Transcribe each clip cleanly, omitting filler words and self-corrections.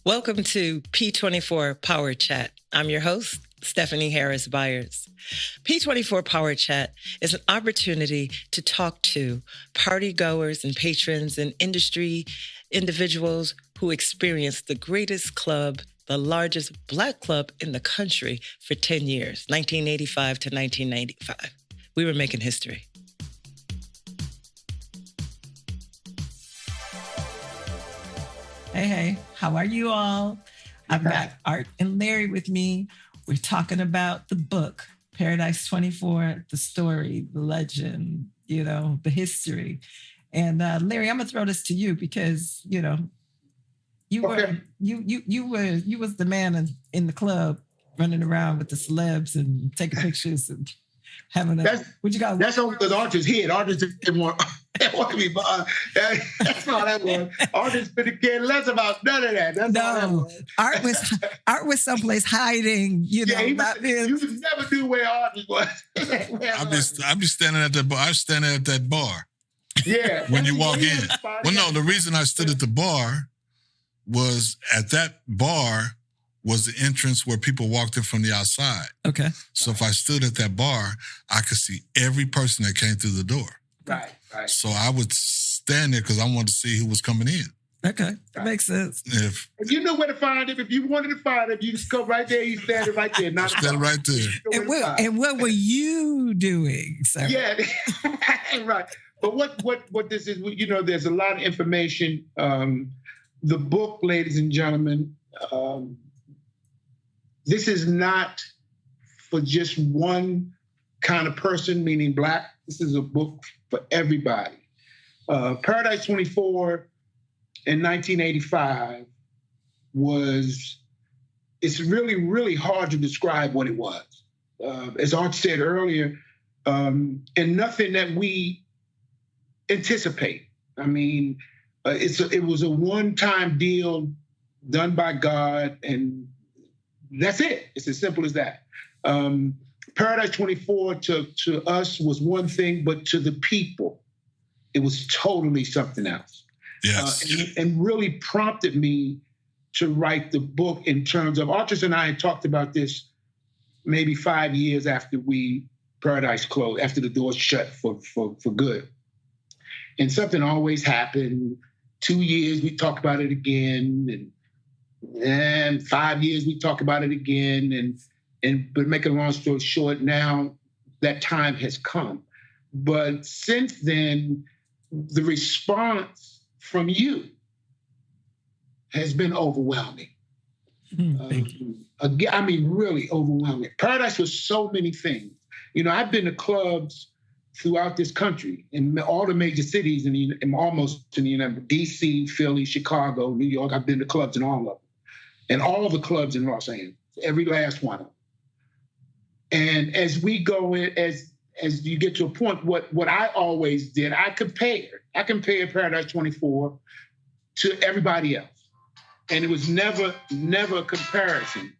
Welcome to P24 Power Chat. I'm your host, Stephanie Harris Byers. P24 Power Chat is an opportunity to talk to party goers and patrons and industry individuals who experienced the greatest club, the largest Black club in the country for 10 years, 1985 to 1995. We were making history. Hey, how are you all? I've got Art and Larry with me. We're talking about the book, Paradise 24, the story, the legend, the history. And Larry, I'm gonna throw this to you because, you was the man in the club running around with the celebs and taking pictures and having what you got? That's only because Artist hit. Artist didn't want to be bothered. That's all that was. Artist couldn't care less about none of that. That's all that was. Art was someplace hiding. You would never do where Artist was. I'm just standing at that bar. I was standing at that bar. Yeah. When you walk in. Well, no, the reason I stood at the bar was at that bar was the entrance where people walked in from the outside. Okay. So if I stood at that bar, I could see every person that came through the door. Right. So I would stand there because I wanted to see who was coming in. Okay, that makes sense. If you knew where to find him, if you wanted to find him, you just go right there. He's standing right there. Stand right there. And what were you doing, sir? Yeah, right. But what this is, there's a lot of information. The book, ladies and gentlemen, this is not for just one kind of person, meaning Black. This is a book for everybody. Paradise 24 in 1985 it's really, really hard to describe what it was. As Art said earlier, and nothing that we anticipate. I mean, it was a one-time deal done by God, and that's it. It's as simple as that. Paradise 24 to us was one thing, but to the people, it was totally something else. Yes. And really prompted me to write the book in terms of, Artist and I had talked about this maybe 5 years after Paradise closed, after the doors shut for good. And something always happened. 2 years, we talk about it again. And 5 years, we talk about it again. But making a long story short, now that time has come. But since then, the response from you has been overwhelming. Thank you. Again, I mean, really overwhelming. Paradise was so many things. I've been to clubs throughout this country, in all the major cities, and almost in DC, Philly, Chicago, New York. I've been to clubs in all of them. And all the clubs in Los Angeles, every last one of them. And as we go in, as you get to a point, what I always did, I compared Paradise 24 to everybody else. And it was never a comparison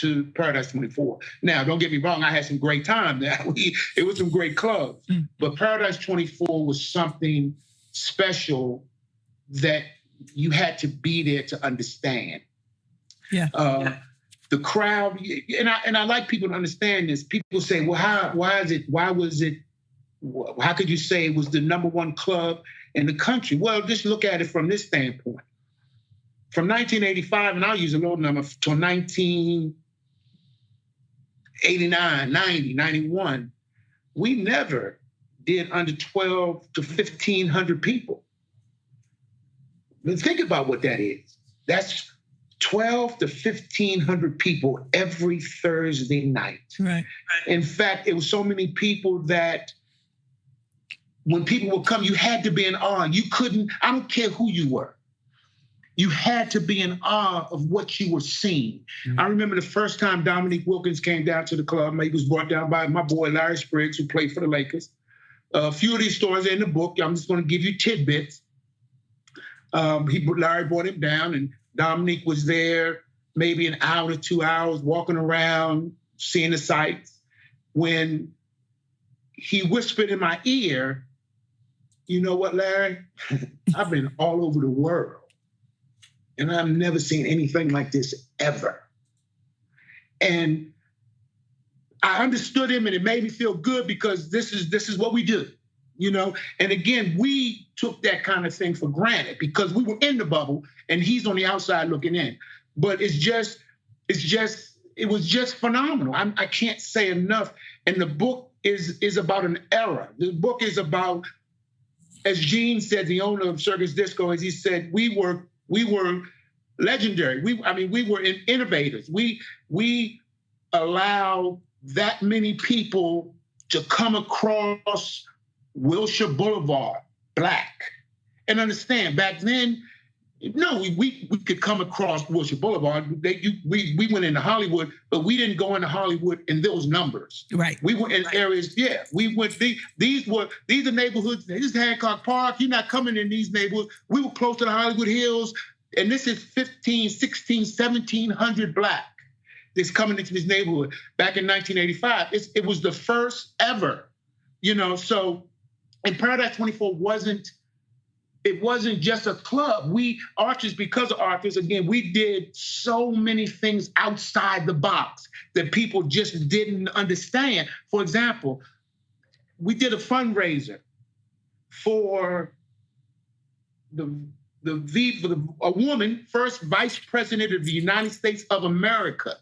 to Paradise 24. Now, don't get me wrong, I had some great time there. It was some great clubs. But Paradise 24 was something special that you had to be there to understand. Yeah. The crowd, and I like people to understand this. People say, well, how could you say it was the number one club in the country? Well, just look at it from this standpoint. From 1985, and I'll use a low number, to 1989, 90, 91, we never did under 12 to 1,500 people. But think about what that is. That's 12 to 1,500 people every Thursday night. Right. In fact, it was so many people that when people would come, you had to be in awe. You couldn't, I don't care who you were. You had to be in awe of what you were seeing. Mm-hmm. I remember the first time Dominique Wilkins came down to the club. He was brought down by my boy, Larry Spriggs, who played for the Lakers. A few of these stories are in the book. I'm just going to give you tidbits. Larry brought him down, and Dominique was there maybe an hour to 2 hours, walking around, seeing the sights. When he whispered in my ear, "You know what, Larry? I've been all over the world. And I've never seen anything like this ever. And I understood him, and it made me feel good because this is what we do, you know? And again, we took that kind of thing for granted because we were in the bubble and he's on the outside looking in. But it was just phenomenal. I can't say enough. And the book is about an era. The book is about, as Gene said, the owner of Circus Disco, as he said, we were legendary. We were innovators. We allow that many people to come across Wilshire Boulevard, Black. And understand, back then, no, we could come across Wilshire Boulevard. We went into Hollywood, but we didn't go into Hollywood in those numbers. Right. We were in areas, yeah. We went, these are neighborhoods. This is Hancock Park. You're not coming in these neighborhoods. We were close to the Hollywood Hills. And this is 15, 16, 1,700 Black that's coming into this neighborhood back in 1985. It was the first ever, you know, so, and Paradise 24 wasn't just a club. Because of Arthur's, again, we did so many things outside the box that people just didn't understand. For example, we did a fundraiser for a woman, first vice president of the United States of America,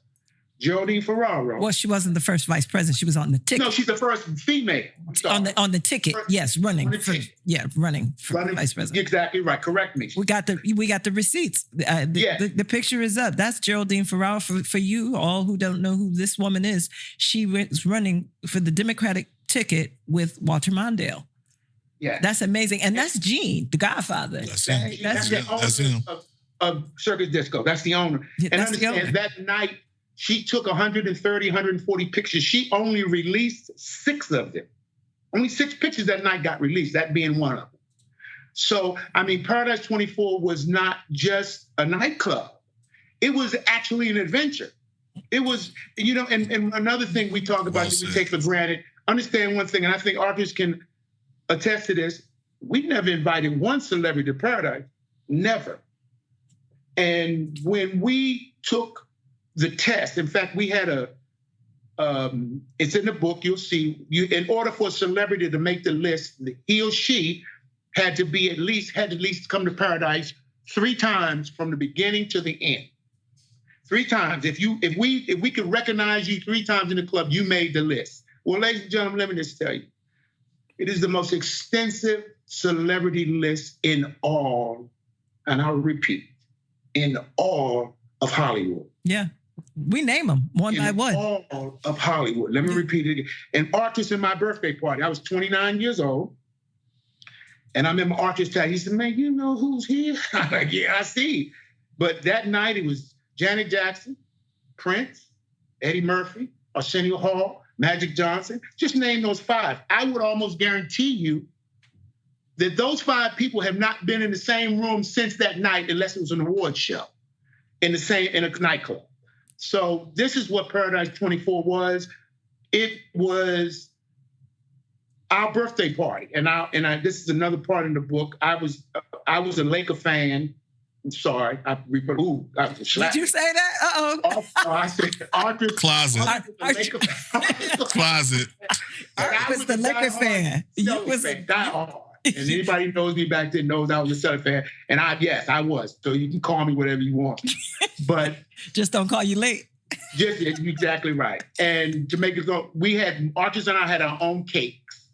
Geraldine Ferraro. Well, she wasn't the first vice president. She was on the ticket. No, she's the first female. On the ticket. Yes, running for vice president. Exactly right. Correct me. We got the receipts. The picture is up. That's Geraldine Ferraro. For you all who don't know who this woman is, she was running for the Democratic ticket with Walter Mondale. Yeah, that's amazing, and that's Gene, the Godfather. That's him. That's the owner of Circus Disco. That's the owner. Yeah, and understand that night she took 130, 140 pictures. She only released 6 of them. Only 6 pictures that night got released. That being one of them. So I mean, Paradise 24 was not just a nightclub. It was actually an adventure. It was, you know, and another thing we talk about that we take for granted. Understand one thing, and I think artists can attest to this. We never invited one celebrity to Paradise, never. And when we took the test, in fact, we had it's in the book, you'll see, in order for a celebrity to make the list, he or she had to at least come to Paradise 3 times from the beginning to the end. 3 times. If we could recognize you 3 times in the club, you made the list. Well, ladies and gentlemen, let me just tell you, it is the most extensive celebrity list in all, and I'll repeat, in all of Hollywood. Yeah, we name them one by one. All of Hollywood. Let me repeat it again. And Arthur's in my birthday party. I was 29 years old. And I remember Arthur's telling, he said, man, you know who's here? I'm like, yeah, I see. But that night it was Janet Jackson, Prince, Eddie Murphy, Arsenio Hall, Magic Johnson. Just name those 5. I would almost guarantee you that those 5 people have not been in the same room since that night, unless it was an award show in a nightclub. So this is what Paradise 24 was. It was our birthday party, and this is another part in the book. I was a Laker fan. I'm sorry. Did you say that? Uh-oh. I said Arthur's closet. Closet. I was the Laker fan. You was die hard. And anybody who knows me back then knows I was a Celtics fan. And I was. So you can call me whatever you want. But just don't call you late. Just exactly right. And to make it go, Arthur and I had our own cakes.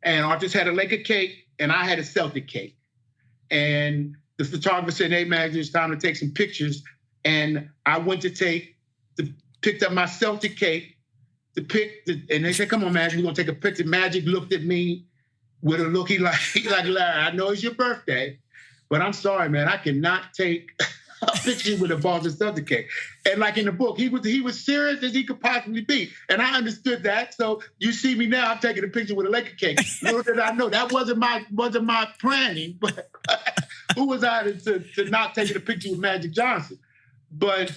And Arthur had a Laker cake, and I had a Celtic cake. And the photographer said, hey, man, it's time to take some pictures. And I went to picked up my Celtic cake and they said, come on, Magic, we're going to take a picture. Magic looked at me with a look, he like, Larry, I know it's your birthday, but I'm sorry, man, I cannot take a picture with a Boston Celtic cake. And like in the book, he was serious as he could possibly be. And I understood that. So you see me now, I'm taking a picture with a Laker cake. Little did I know that wasn't my planning, but who was I to not taking a picture with Magic Johnson? But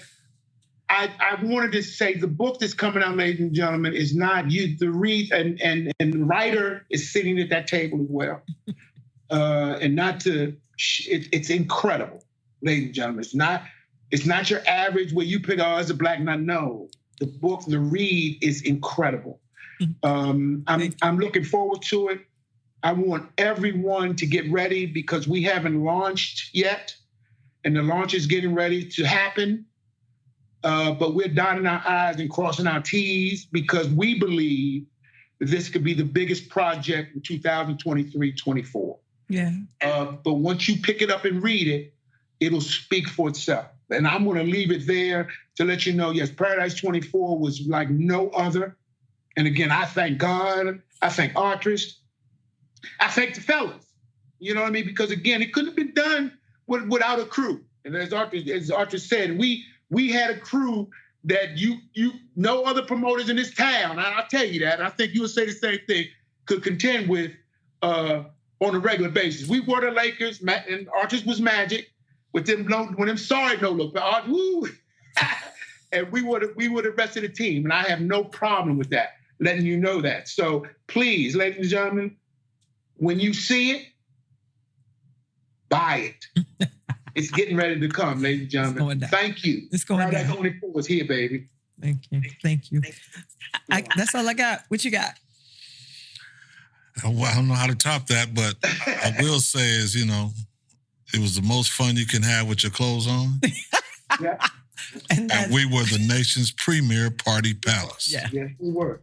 I wanted to say the book that's coming out, ladies and gentlemen, is not you. The read and the writer is sitting at that table as well, and not to. It's incredible. ladies and gentlemen. It's not your average where you pick out as a black man. No, the book, the read is incredible. I'm looking forward to it. I want everyone to get ready because we haven't launched yet, and the launch is getting ready to happen. But we're dotting our I's and crossing our T's because we believe that this could be the biggest project in 2023-24. Yeah. But once you pick it up and read it, it'll speak for itself. And I'm going to leave it there to let you know, yes, Paradise 24 was like no other. And again, I thank God. I thank Artist. I thank the fellas. You know what I mean? Because again, it couldn't have been done without a crew. And as Artist said, we had a crew that you no other promoters in this town, I'll tell you that, and I think you would say the same thing, could contend with on a regular basis. We were the Lakers, and Artist was Magic, with them when them sorry no look, woo, and we were the rest of the team, and I have no problem with that, letting you know that. So please, ladies and gentlemen, when you see it, buy it. It's getting ready to come, ladies and gentlemen. Thank you. It's going down. 24 was here, baby. Thank you. That's all I got. What you got? Well, I don't know how to top that, but I will say is, it was the most fun you can have with your clothes on. Yeah. And we were the nation's premier party palace. Yeah. Yes, we were.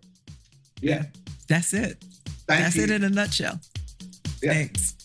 Yeah. That's it. That's it in a nutshell. Yeah. Thanks.